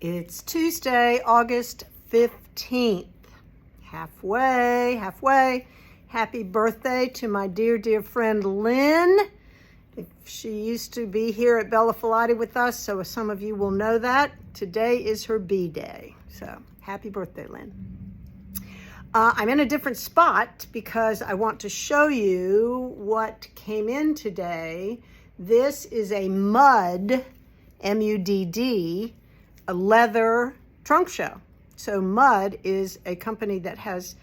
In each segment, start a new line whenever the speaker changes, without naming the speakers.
It's Tuesday, August 15th. Halfway. Happy birthday to my dear friend Lynn. She used to be here at Bella Filati with us, so some of you will know that. Today is her B-day, so happy birthday, Lynn. I'm in a different spot because I want to show you what came in today. This is a Muud, M-U-D-D, a leather trunk show. So Muud is a company that has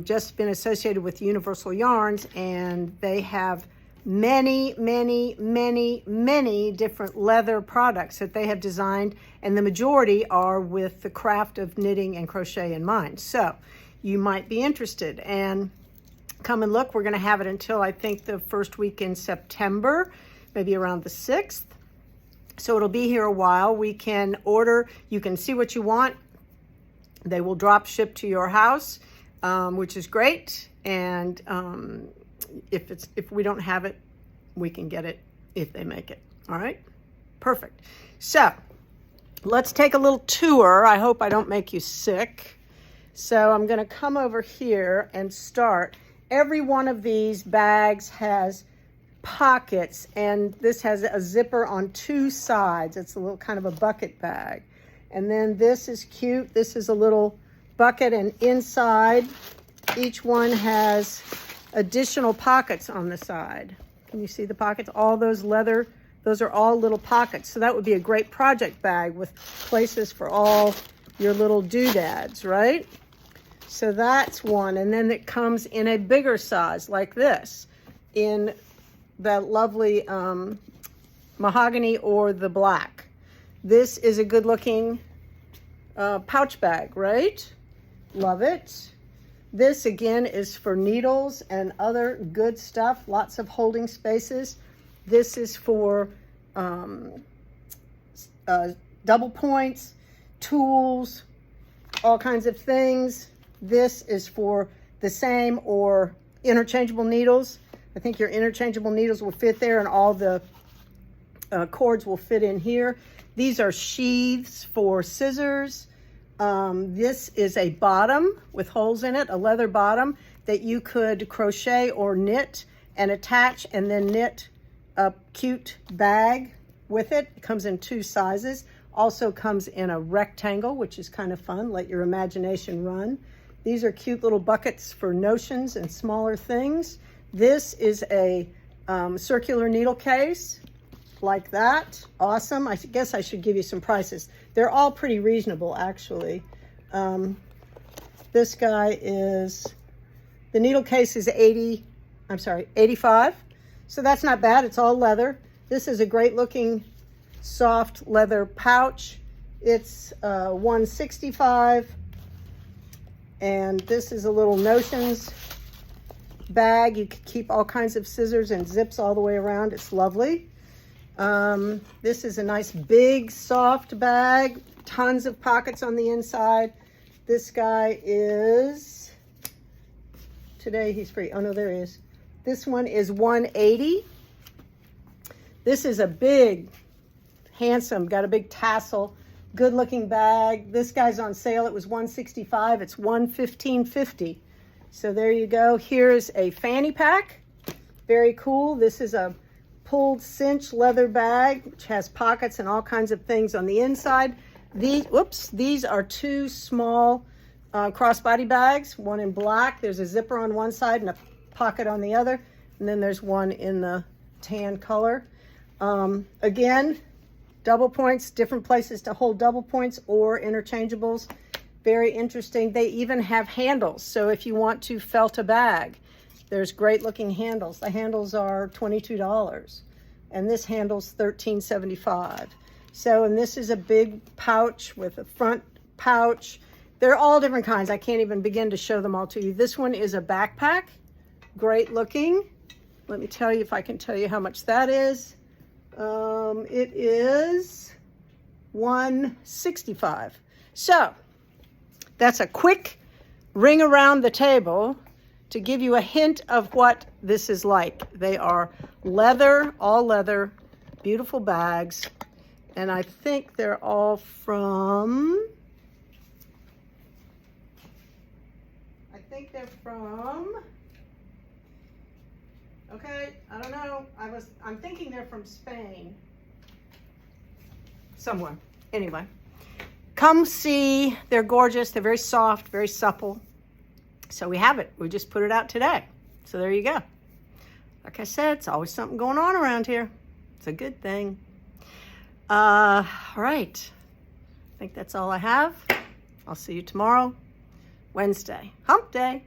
just been associated with Universal Yarns, and they have many different leather products that they have designed, and the majority are with the craft of knitting and crochet in mind. So you might be interested, and come and look. We're going to have it until I think the first week in September, maybe around the 6th. So it'll be here a while. We can order, you can see what you want. They will drop ship to your house, which is great. And if we don't have it, we can get it if they make it. All right, perfect. So let's take a little tour. I hope I don't make you sick. So I'm going to come over here and start. Every one of these bags has pockets, and this has a zipper on two sides. It's a little kind of a bucket bag. And then this is cute. This is a little bucket, and inside each one has additional pockets on the side. Can you see the pockets? All those leather, those are all little pockets. So that would be a great project bag with places for all your little doodads, right? So that's one. And then it comes in a bigger size like this, in that lovely mahogany or the black. This is a good looking pouch bag, right? Love it. This again is for needles and other good stuff, lots of holding spaces. This is for double points, tools, all kinds of things. This is for the same or interchangeable needles. I think your interchangeable needles will fit there, and all the cords will fit in here. These are sheaths for scissors. This is a bottom with holes in it, a leather bottom that you could crochet or knit and attach, and then knit a cute bag with it. It comes in two sizes. Also comes in a rectangle, which is kind of fun. Let your imagination run. These are cute little buckets for notions and smaller things. This is a circular needle case like that. Awesome. I guess I should give you some prices. They're all pretty reasonable, actually. This guy is, the needle case is 85. So that's not bad. It's all leather. This is a great looking soft leather pouch. It's $165. And this is a little notions bag. You can keep all kinds of scissors and zips all the way around. It's lovely. This is a nice big soft bag, tons of pockets on the inside. This guy is, today he's free. Oh no, there he is. This one is $180. This is a big, handsome, got a big tassel, good looking bag. This guy's on sale. It was $165. It's $115.50. So there you go. Here's a fanny pack. Very cool. This is a pulled cinch leather bag, which has pockets and all kinds of things on the inside. These are two small crossbody bags, one in black. There's a zipper on one side and a pocket on the other. And then there's one in the tan color. Again, double points, different places to hold double points or interchangeables. Very interesting. They even have handles. So if you want to felt a bag, there's great looking handles. The handles are $22 and this handle's $13.75. So, and this is a big pouch with a front pouch. They're all different kinds. I can't even begin to show them all to you. This one is a backpack, great looking. Let me tell you if I can tell you how much that is. It is $165. So that's a quick ring around the table to give you a hint of what this is like. They are leather, all leather, beautiful bags. And I think they're all from, okay, I don't know. I'm thinking they're from Spain. Somewhere. Anyway, come see. They're gorgeous. They're very soft, very supple. So we have it. We just put it out today. So there you go. Like I said, it's always something going on around here. It's a good thing. All right. I think that's all I have. I'll see you tomorrow, Wednesday. Hump day.